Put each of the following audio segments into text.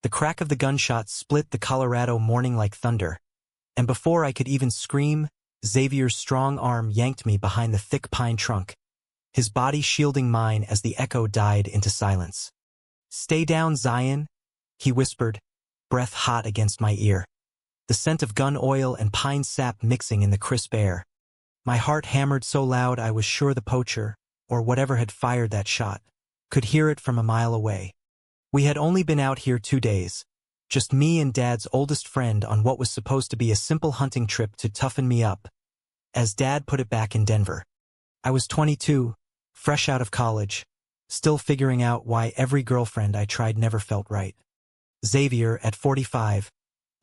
The crack of the gunshot split the Colorado morning like thunder, and before I could even scream, Xavier's strong arm yanked me behind the thick pine trunk, his body shielding mine as the echo died into silence. "Stay down, Zion," he whispered, breath hot against my ear, the scent of gun oil and pine sap mixing in the crisp air. My heart hammered so loud I was sure the poacher, or whatever had fired that shot, could hear it from a mile away. We had only been out here 2 days, just me and Dad's oldest friend on what was supposed to be a simple hunting trip to toughen me up, as Dad put it back in Denver. I was 22, fresh out of college, still figuring out why every girlfriend I tried never felt right. Xavier, at 45,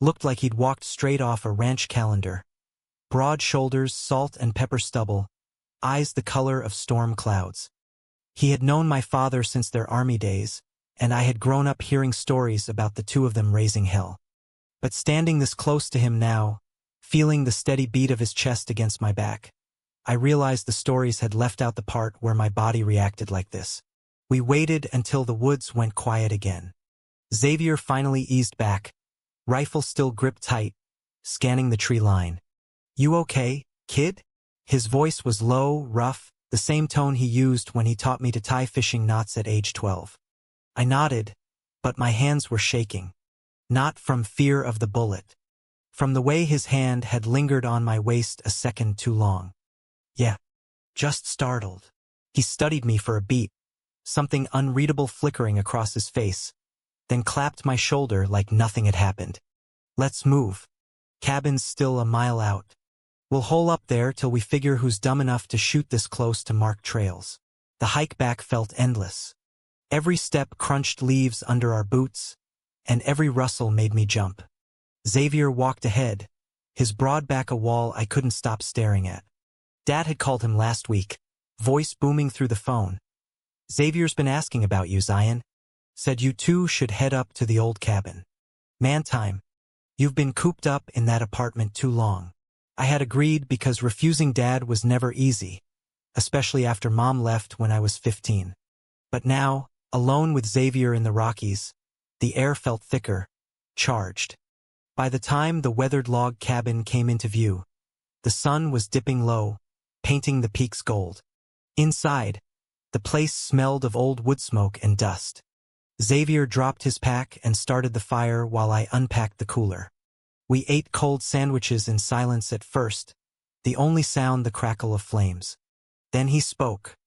looked like he'd walked straight off a ranch calendar. Broad shoulders, salt and pepper stubble, eyes the color of storm clouds. He had known my father since their army days, and I had grown up hearing stories about the two of them raising hell. But standing this close to him now, feeling the steady beat of his chest against my back, I realized the stories had left out the part where my body reacted like this. We waited until the woods went quiet again. Xavier finally eased back, rifle still gripped tight, scanning the tree line. "You okay, kid?" His voice was low, rough, the same tone he used when he taught me to tie fishing knots at age 12. I nodded, but my hands were shaking. Not from fear of the bullet. From the way his hand had lingered on my waist a second too long. "Yeah, just startled." He studied me for a beat, something unreadable flickering across his face, then clapped my shoulder like nothing had happened. "Let's move. Cabin's still a mile out. We'll hole up there till we figure who's dumb enough to shoot this close to marked trails." The hike back felt endless. Every step crunched leaves under our boots, and every rustle made me jump. Xavier walked ahead, his broad back a wall I couldn't stop staring at. Dad had called him last week, voice booming through the phone. "Xavier's been asking about you, Zion. Said you two should head up to the old cabin. Man time. You've been cooped up in that apartment too long." I had agreed because refusing Dad was never easy, especially after Mom left when I was 15. But now, alone with Xavier in the Rockies, the air felt thicker, charged. By the time the weathered log cabin came into view, the sun was dipping low, painting the peaks gold. Inside, the place smelled of old wood smoke and dust. Xavier dropped his pack and started the fire while I unpacked the cooler. We ate cold sandwiches in silence at first, the only sound the crackle of flames. Then he spoke.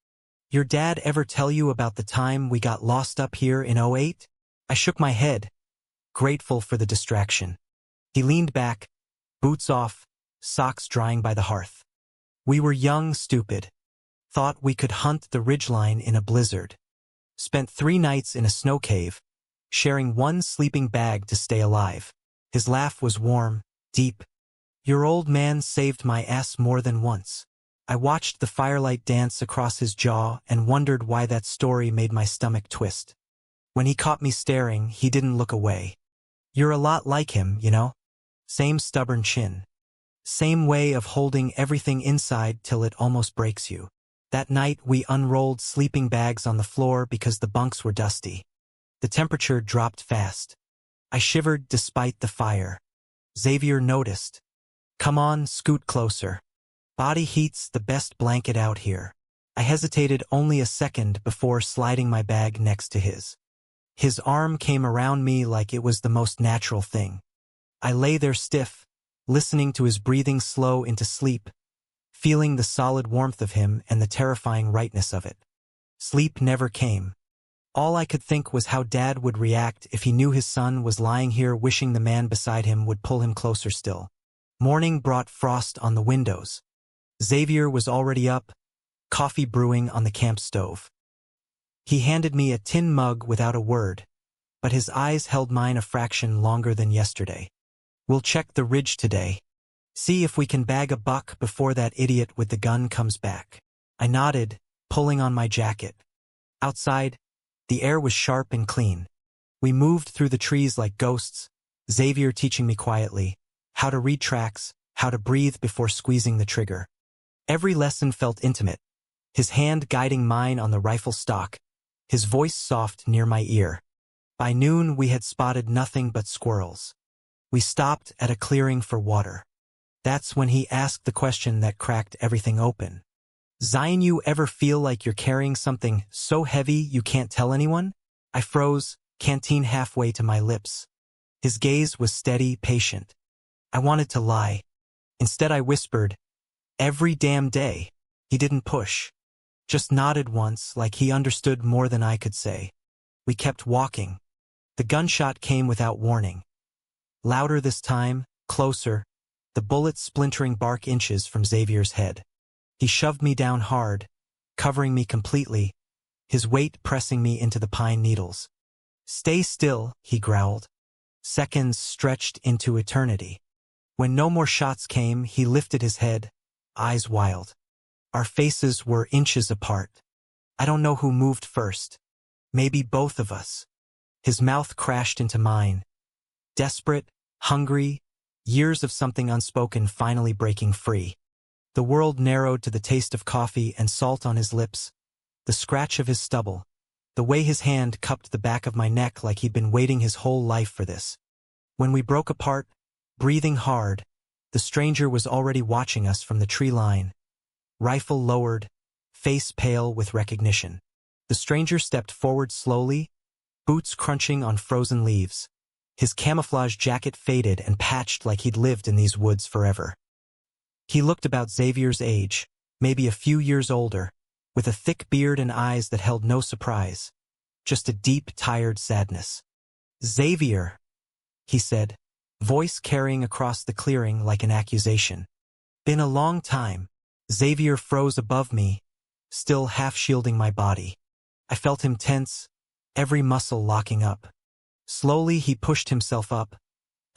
"Your dad ever tell you about the time we got lost up here in '08? I shook my head, grateful for the distraction. He leaned back, boots off, socks drying by the hearth. "We were young, stupid. Thought we could hunt the ridgeline in a blizzard. Spent 3 nights in a snow cave, sharing one sleeping bag to stay alive." His laugh was warm, deep. "Your old man saved my ass more than once." I watched the firelight dance across his jaw and wondered why that story made my stomach twist. When he caught me staring, he didn't look away. "You're a lot like him, you know? Same stubborn chin. Same way of holding everything inside till it almost breaks you." That night we unrolled sleeping bags on the floor because the bunks were dusty. The temperature dropped fast. I shivered despite the fire. Xavier noticed. "Come on, scoot closer. Body heat's the best blanket out here." I hesitated only a second before sliding my bag next to his. His arm came around me like it was the most natural thing. I lay there stiff, listening to his breathing slow into sleep, feeling the solid warmth of him and the terrifying rightness of it. Sleep never came. All I could think was how Dad would react if he knew his son was lying here wishing the man beside him would pull him closer still. Morning brought frost on the windows. Xavier was already up, coffee brewing on the camp stove. He handed me a tin mug without a word, but his eyes held mine a fraction longer than yesterday. "We'll check the ridge today. See if we can bag a buck before that idiot with the gun comes back." I nodded, pulling on my jacket. Outside, the air was sharp and clean. We moved through the trees like ghosts, Xavier teaching me quietly how to read tracks, how to breathe before squeezing the trigger. Every lesson felt intimate, his hand guiding mine on the rifle stock, his voice soft near my ear. By noon we had spotted nothing but squirrels. We stopped at a clearing for water. That's when he asked the question that cracked everything open. Zion, you ever feel like you're carrying something so heavy you can't tell anyone? I froze, canteen halfway to my lips. His gaze was steady, patient. I wanted to lie. Instead I whispered, "Every damn day." He didn't push. Just nodded once, like he understood more than I could say. We kept walking. The gunshot came without warning. Louder this time, closer, the bullet splintering bark inches from Xavier's head. He shoved me down hard, covering me completely, his weight pressing me into the pine needles. "Stay still," he growled. Seconds stretched into eternity. When no more shots came, he lifted his head, eyes wild. Our faces were inches apart. I don't know who moved first. Maybe both of us. His mouth crashed into mine. Desperate, hungry, years of something unspoken finally breaking free. The world narrowed to the taste of coffee and salt on his lips, the scratch of his stubble, the way his hand cupped the back of my neck like he'd been waiting his whole life for this. When we broke apart, breathing hard, the stranger was already watching us from the tree line. Rifle lowered, face pale with recognition. The stranger stepped forward slowly, boots crunching on frozen leaves. His camouflage jacket faded and patched like he'd lived in these woods forever. He looked about Xavier's age, maybe a few years older, with a thick beard and eyes that held no surprise, just a deep, tired sadness. "Xavier," he said, voice carrying across the clearing like an accusation. "Been a long time." Xavier froze above me, still half-shielding my body. I felt him tense, every muscle locking up. Slowly he pushed himself up,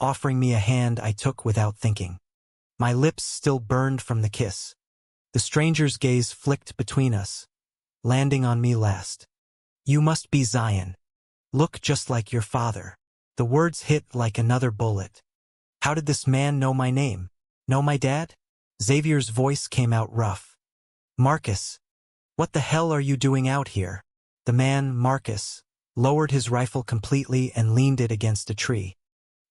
offering me a hand I took without thinking. My lips still burned from the kiss. The stranger's gaze flicked between us, landing on me last. "You must be Zion. Look just like your father." The words hit like another bullet. How did this man know my name? Know my dad? Xavier's voice came out rough. "Marcus, what the hell are you doing out here?" The man, Marcus, lowered his rifle completely and leaned it against a tree.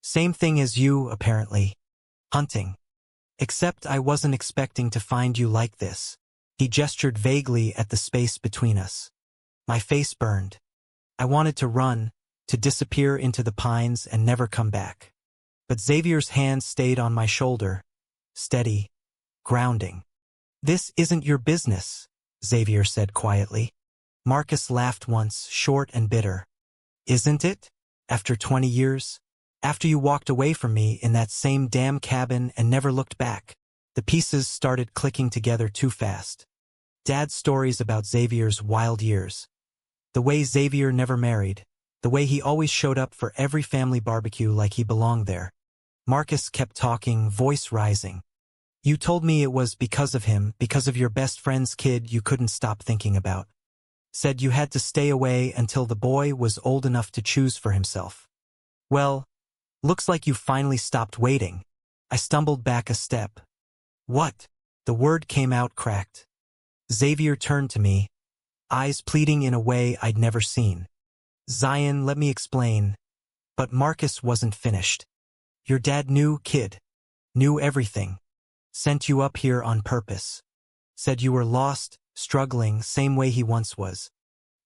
"Same thing as you, apparently. Hunting. Except I wasn't expecting to find you like this." He gestured vaguely at the space between us. My face burned. I wanted to run, to disappear into the pines and never come back. But Xavier's hand stayed on my shoulder, steady, grounding. "This isn't your business," Xavier said quietly. Marcus laughed once, short and bitter. "Isn't it? After 20 years? After you walked away from me in that same damn cabin and never looked back?" The pieces started clicking together too fast. Dad's stories about Xavier's wild years. The way Xavier never married. The way he always showed up for every family barbecue like he belonged there. Marcus kept talking, voice rising. "You told me it was because of him, because of your best friend's kid you couldn't stop thinking about. Said you had to stay away until the boy was old enough to choose for himself. Well, looks like you finally stopped waiting." I stumbled back a step. "What?" The word came out cracked. Xavier turned to me, eyes pleading in a way I'd never seen. "Zion, let me explain." But Marcus wasn't finished. "Your dad knew, kid. Knew everything. Sent you up here on purpose. Said you were lost, struggling, same way he once was.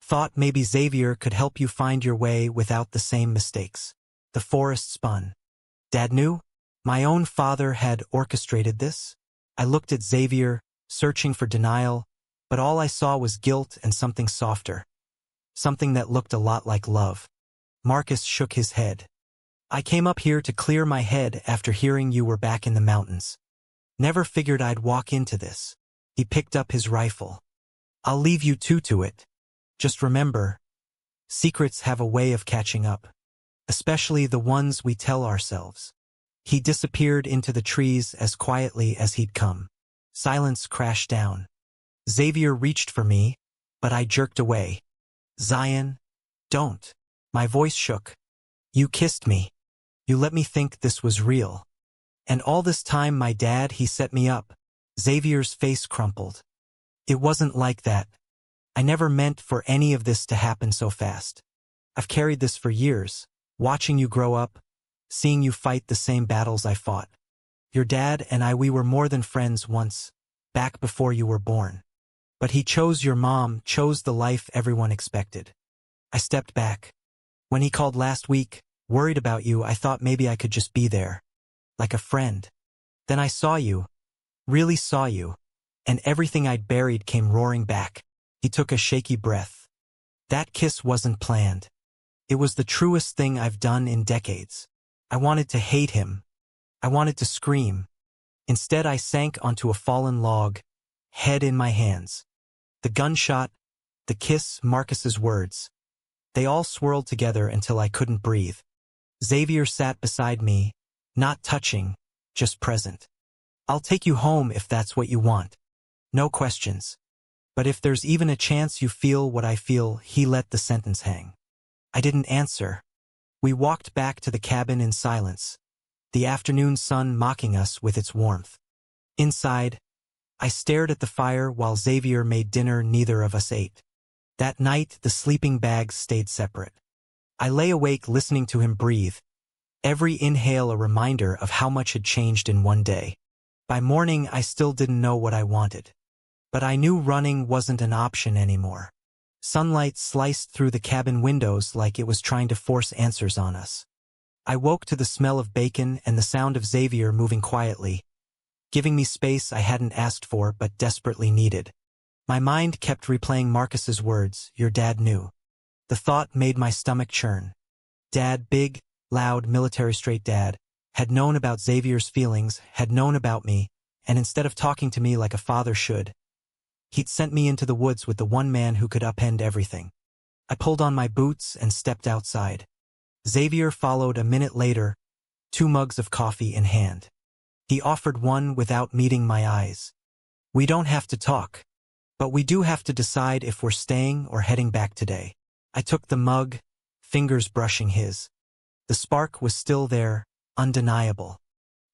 Thought maybe Xavier could help you find your way without the same mistakes." The forest spun. "Dad knew? My own father had orchestrated this?" I looked at Xavier, searching for denial, but all I saw was guilt and something softer. Something that looked a lot like love. Marcus shook his head. "I came up here to clear my head after hearing you were back in the mountains. Never figured I'd walk into this." He picked up his rifle. "I'll leave you two to it. Just remember, secrets have a way of catching up. Especially the ones we tell ourselves." He disappeared into the trees as quietly as he'd come. Silence crashed down. Xavier reached for me, but I jerked away. "Zion, don't." My voice shook. "You kissed me. You let me think this was real. And all this time my dad, he set me up." Xavier's face crumpled. "It wasn't like that. I never meant for any of this to happen so fast. I've carried this for years, watching you grow up, seeing you fight the same battles I fought. Your dad and we were more than friends once, back before you were born. But he chose your mom, chose the life everyone expected. I stepped back. When he called last week, worried about you, I thought maybe I could just be there. Like a friend. Then I saw you. Really saw you. And everything I'd buried came roaring back. He took a shaky breath. That kiss wasn't planned. It was the truest thing I've done in decades. I wanted to hate him. I wanted to scream. Instead, I sank onto a fallen log, head in my hands. The gunshot, the kiss, Marcus's words. They all swirled together until I couldn't breathe. Xavier sat beside me, not touching, just present. I'll take you home if that's what you want. No questions. But if there's even a chance you feel what I feel, he let the sentence hang. I didn't answer. We walked back to the cabin in silence, the afternoon sun mocking us with its warmth. Inside, I stared at the fire while Xavier made dinner neither of us ate. That night, the sleeping bags stayed separate. I lay awake listening to him breathe, every inhale a reminder of how much had changed in one day. By morning, I still didn't know what I wanted. But I knew running wasn't an option anymore. Sunlight sliced through the cabin windows like it was trying to force answers on us. I woke to the smell of bacon and the sound of Xavier moving quietly, giving me space I hadn't asked for but desperately needed. My mind kept replaying Marcus's words, your dad knew. The thought made my stomach churn. Dad, big, loud, military-straight dad, had known about Xavier's feelings, had known about me, and instead of talking to me like a father should, he'd sent me into the woods with the one man who could upend everything. I pulled on my boots and stepped outside. Xavier followed a minute later, 2 mugs of coffee in hand. He offered one without meeting my eyes. We don't have to talk, but we do have to decide if we're staying or heading back today. I took the mug, fingers brushing his. The spark was still there, undeniable.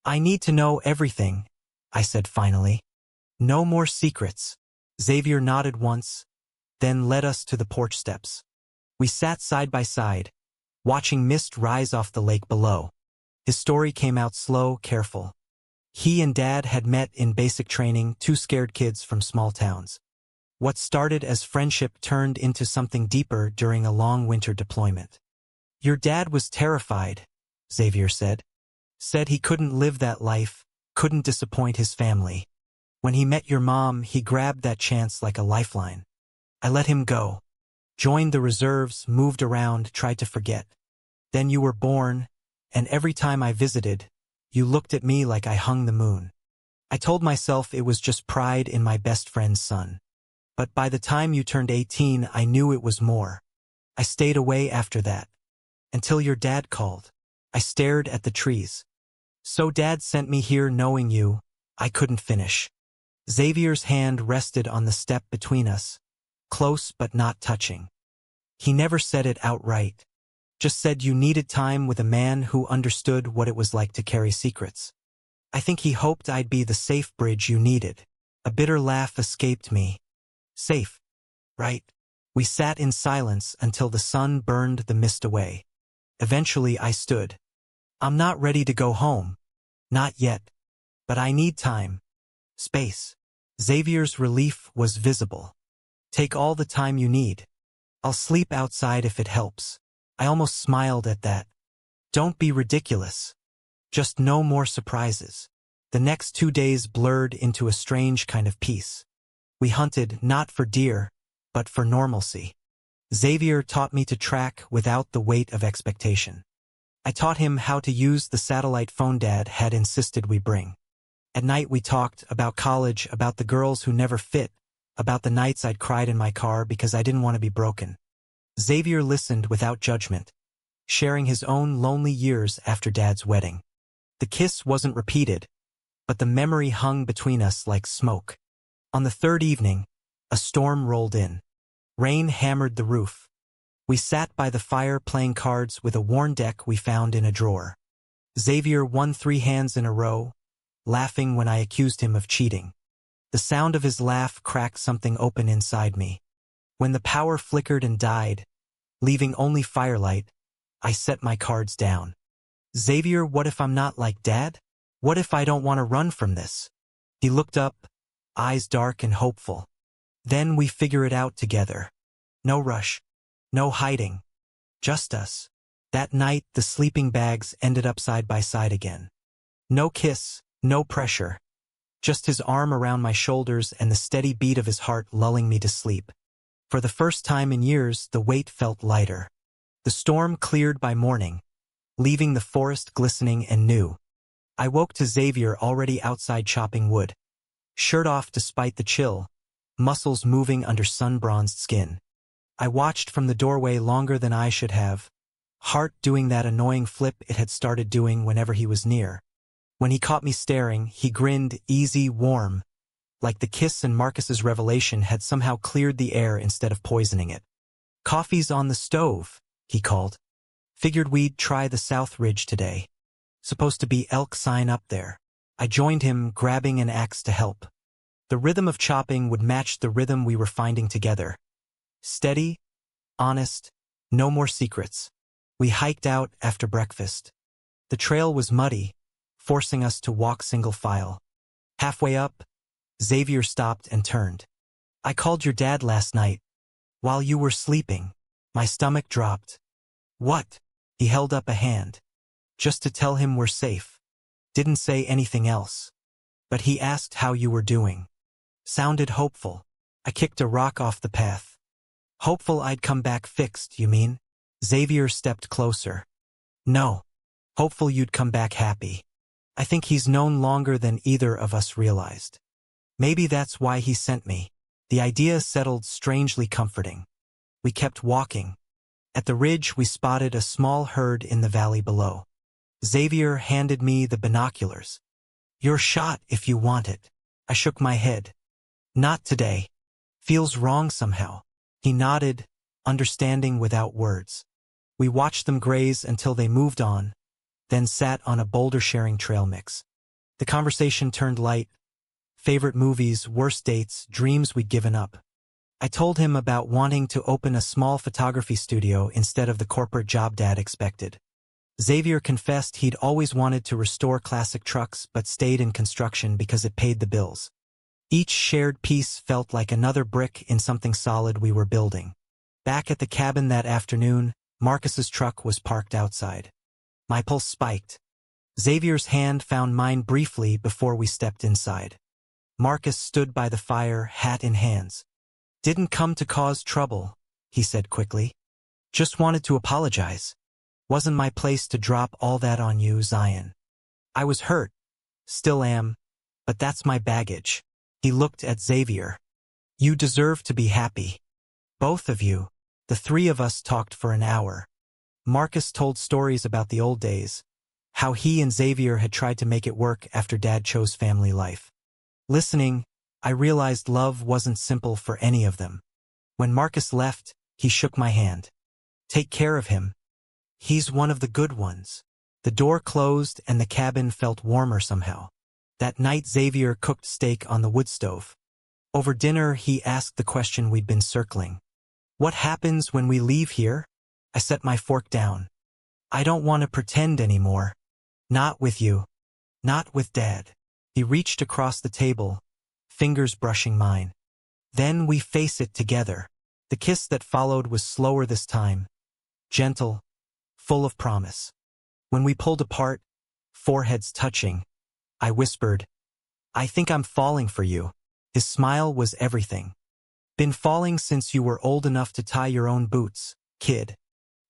I need to know everything, I said finally. No more secrets. Xavier nodded once, then led us to the porch steps. We sat side by side, watching mist rise off the lake below. His story came out slow, careful. He and Dad had met in basic training, 2 scared kids from small towns. What started as friendship turned into something deeper during a long winter deployment. Your dad was terrified, Xavier said. Said he couldn't live that life, couldn't disappoint his family. When he met your mom, he grabbed that chance like a lifeline. I let him go. Joined the reserves, moved around, tried to forget. Then you were born, and every time I visited, you looked at me like I hung the moon. I told myself it was just pride in my best friend's son. But by the time you turned 18, I knew it was more. I stayed away after that. Until your dad called. I stared at the trees. So Dad sent me here knowing you. I couldn't finish. Xavier's hand rested on the step between us, close but not touching. He never said it outright. Just said you needed time with a man who understood what it was like to carry secrets. I think he hoped I'd be the safe bridge you needed. A bitter laugh escaped me. Safe, right? We sat in silence until the sun burned the mist away. Eventually I stood. I'm not ready to go home. Not yet. But I need time. Space. Xavier's relief was visible. Take all the time you need. I'll sleep outside if it helps. I almost smiled at that. Don't be ridiculous. Just no more surprises. The next 2 days blurred into a strange kind of peace. We hunted not for deer, but for normalcy. Xavier taught me to track without the weight of expectation. I taught him how to use the satellite phone Dad had insisted we bring. At night we talked about college, about the girls who never fit, about the nights I'd cried in my car because I didn't want to be broken. Xavier listened without judgment, sharing his own lonely years after Dad's wedding. The kiss wasn't repeated, but the memory hung between us like smoke. On the 3rd evening, a storm rolled in. Rain hammered the roof. We sat by the fire playing cards with a worn deck we found in a drawer. Xavier won 3 hands in a row, laughing when I accused him of cheating. The sound of his laugh cracked something open inside me. When the power flickered and died, Leaving only firelight, I set my cards down. Xavier, what if I'm not like Dad? What if I don't want to run from this? He looked up, eyes dark and hopeful. Then we figure it out together. No rush. No hiding. Just us. That night, the sleeping bags ended up side by side again. No kiss, no pressure. Just his arm around my shoulders and the steady beat of his heart lulling me to sleep. For the first time in years, the weight felt lighter. The storm cleared by morning, leaving the forest glistening and new. I woke to Xavier already outside chopping wood. Shirt off despite the chill, muscles moving under sun-bronzed skin. I watched from the doorway longer than I should have, heart doing that annoying flip it had started doing whenever he was near. When he caught me staring, he grinned, easy, warm, like the kiss and Marcus's revelation had somehow cleared the air instead of poisoning it. "Coffee's on the stove," he called. "Figured we'd try the South Ridge today. Supposed to be elk sign up there." I joined him, grabbing an axe to help. The rhythm of chopping would match the rhythm we were finding together. Steady, honest, no more secrets. We hiked out after breakfast. The trail was muddy, forcing us to walk single file. Halfway up, Xavier stopped and turned. "I called your dad last night, while you were sleeping." My stomach dropped. "What?" He held up a hand. "Just to tell him we're safe." Didn't say anything else. "But he asked how you were doing." Sounded hopeful. I kicked a rock off the path. "Hopeful I'd come back fixed, you mean?" Xavier stepped closer. "No. Hopeful you'd come back happy. I think he's known longer than either of us realized. Maybe that's why he sent me." The idea settled strangely comforting. We kept walking. At the ridge, we spotted a small herd in the valley below. Xavier handed me the binoculars. "Your shot if you want it." I shook my head. "Not today. Feels wrong somehow." He nodded, understanding without words. We watched them graze until they moved on, then sat on a boulder-sharing trail mix. The conversation turned light. Favorite movies, worst dates, dreams we'd given up. I told him about wanting to open a small photography studio instead of the corporate job Dad expected. Xavier confessed he'd always wanted to restore classic trucks but stayed in construction because it paid the bills. Each shared piece felt like another brick in something solid we were building. Back at the cabin that afternoon, Marcus's truck was parked outside. My pulse spiked. Xavier's hand found mine briefly before we stepped inside. Marcus stood by the fire, hat in hands. "Didn't come to cause trouble," he said quickly. "Just wanted to apologize. Wasn't my place to drop all that on you, Zion. I was hurt. Still am. But that's my baggage." He looked at Xavier. "You deserve to be happy. Both of you." The three of us talked for an hour. Marcus told stories about the old days, how he and Xavier had tried to make it work after Dad chose family life. Listening, I realized love wasn't simple for any of them. When Marcus left, he shook my hand. "Take care of him. He's one of the good ones." The door closed and the cabin felt warmer somehow. That night Xavier cooked steak on the wood stove. Over dinner, he asked the question we'd been circling. "What happens when we leave here?" I set my fork down. "I don't want to pretend anymore. Not with you. Not with Dad." He reached across the table, fingers brushing mine. "Then we face it together." The kiss that followed was slower this time, gentle, full of promise. When we pulled apart, foreheads touching, I whispered, "I think I'm falling for you." His smile was everything. "Been falling since you were old enough to tie your own boots, kid.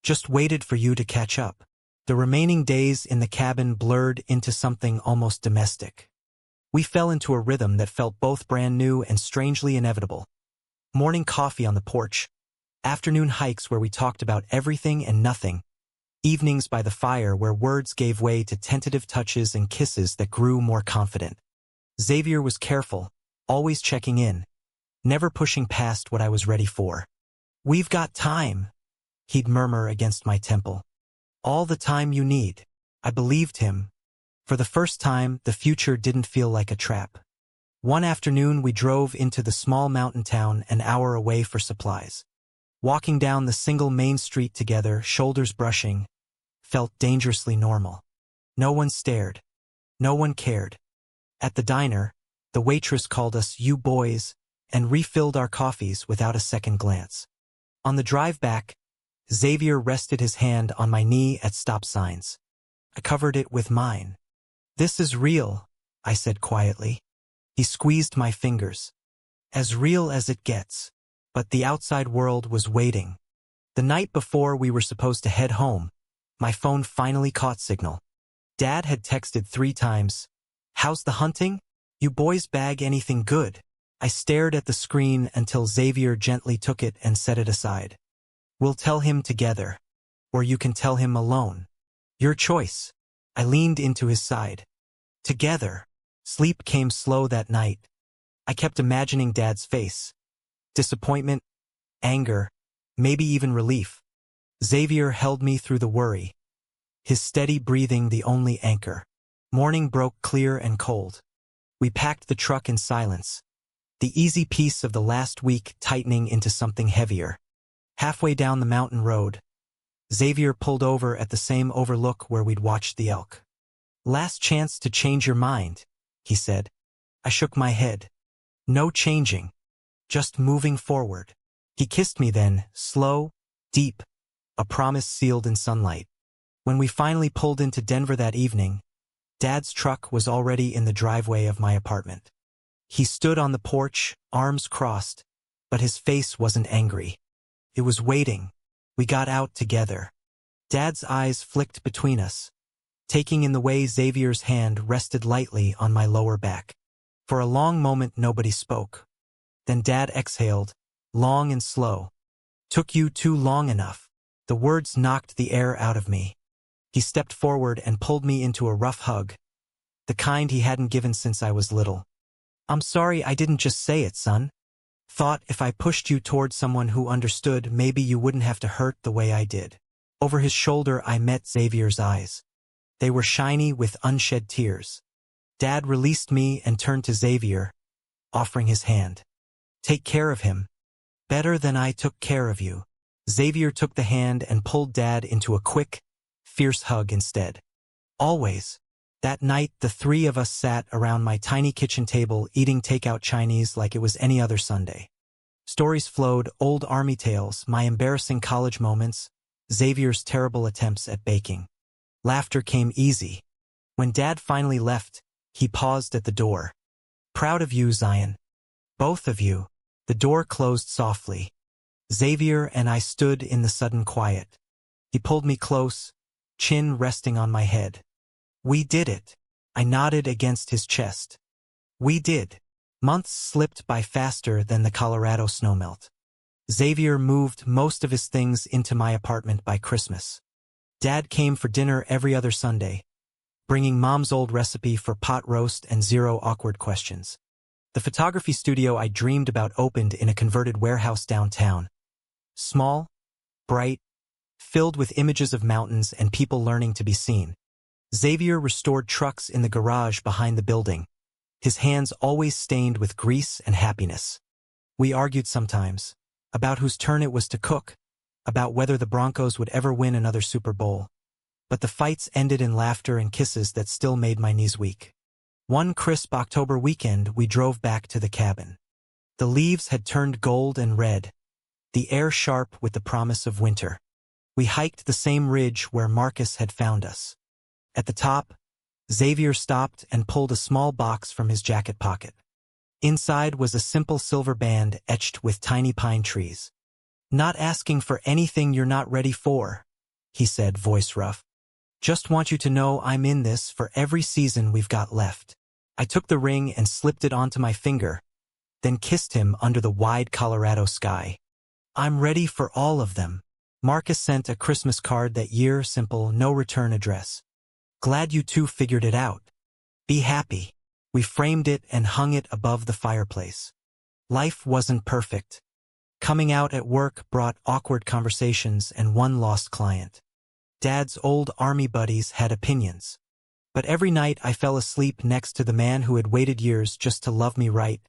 Just waited for you to catch up." The remaining days in the cabin blurred into something almost domestic. We fell into a rhythm that felt both brand new and strangely inevitable. Morning coffee on the porch, afternoon hikes where we talked about everything and nothing, evenings by the fire where words gave way to tentative touches and kisses that grew more confident. Xavier was careful, always checking in, never pushing past what I was ready for. "We've got time," he'd murmur against my temple. "All the time you need." I believed him. For the first time, the future didn't feel like a trap. One afternoon, we drove into the small mountain town an hour away for supplies. Walking down the single main street together, shoulders brushing, felt dangerously normal. No one stared. No one cared. At the diner, the waitress called us "you boys" and refilled our coffees without a second glance. On the drive back, Xavier rested his hand on my knee at stop signs. I covered it with mine. "This is real," I said quietly. He squeezed my fingers. "As real as it gets." But the outside world was waiting. The night before we were supposed to head home, my phone finally caught signal. Dad had texted 3 times. "How's the hunting? You boys bag anything good?" I stared at the screen until Xavier gently took it and set it aside. "We'll tell him together. Or you can tell him alone. Your choice." I leaned into his side. Together. Sleep came slow that night. I kept imagining Dad's face. Disappointment, anger, maybe even relief. Xavier held me through the worry, his steady breathing the only anchor. Morning broke clear and cold. We packed the truck in silence, the easy piece of the last week tightening into something heavier. Halfway down the mountain road, Xavier pulled over at the same overlook where we'd watched the elk. "Last chance to change your mind," he said. I shook my head. "No changing. Just moving forward." He kissed me then, slow, deep, a promise sealed in sunlight. When we finally pulled into Denver that evening, Dad's truck was already in the driveway of my apartment. He stood on the porch, arms crossed, but his face wasn't angry. It was waiting. We got out together. Dad's eyes flicked between us, taking in the way Xavier's hand rested lightly on my lower back. For a long moment nobody spoke. Then Dad exhaled, long and slow. "Took you too long enough." The words knocked the air out of me. He stepped forward and pulled me into a rough hug, the kind he hadn't given since I was little. "I'm sorry I didn't just say it, son. Thought if I pushed you toward someone who understood, maybe you wouldn't have to hurt the way I did." Over his shoulder I met Xavier's eyes. They were shiny with unshed tears. Dad released me and turned to Xavier, offering his hand. "Take care of him. Better than I took care of you." Xavier took the hand and pulled Dad into a quick, fierce hug instead. Always. That night, the 3 of us sat around my tiny kitchen table eating takeout Chinese like it was any other Sunday. Stories flowed, old army tales, my embarrassing college moments, Xavier's terrible attempts at baking. Laughter came easy. When Dad finally left, he paused at the door. "Proud of you, Zion. Both of you." The door closed softly. Xavier and I stood in the sudden quiet. He pulled me close, chin resting on my head. "We did it." I nodded against his chest. "We did." Months slipped by faster than the Colorado snowmelt. Xavier moved most of his things into my apartment by Christmas. Dad came for dinner every other Sunday, bringing Mom's old recipe for pot roast and 0 awkward questions. The photography studio I dreamed about opened in a converted warehouse downtown. Small, bright, filled with images of mountains and people learning to be seen. Xavier restored trucks in the garage behind the building, his hands always stained with grease and happiness. We argued sometimes, about whose turn it was to cook, about whether the Broncos would ever win another Super Bowl. But the fights ended in laughter and kisses that still made my knees weak. One crisp October weekend, we drove back to the cabin. The leaves had turned gold and red, the air sharp with the promise of winter. We hiked the same ridge where Marcus had found us. At the top, Xavier stopped and pulled a small box from his jacket pocket. Inside was a simple silver band etched with tiny pine trees. "Not asking for anything you're not ready for," he said, voice rough. "Just want you to know I'm in this for every season we've got left." I took the ring and slipped it onto my finger, then kissed him under the wide Colorado sky. "I'm ready for all of them." Marcus sent a Christmas card that year, simple, no return address. "Glad you two figured it out. Be happy." We framed it and hung it above the fireplace. Life wasn't perfect. Coming out at work brought awkward conversations and one lost client. Dad's old army buddies had opinions. But every night I fell asleep next to the man who had waited years just to love me right,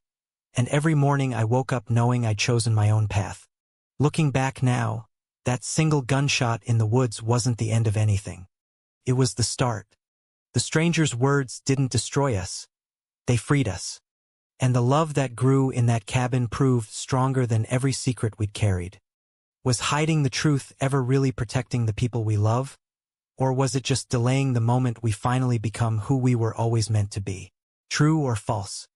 and every morning I woke up knowing I'd chosen my own path. Looking back now, that single gunshot in the woods wasn't the end of anything. It was the start. The stranger's words didn't destroy us. They freed us. And the love that grew in that cabin proved stronger than every secret we'd carried. Was hiding the truth ever really protecting the people we love? Or was it just delaying the moment we finally become who we were always meant to be? True or false?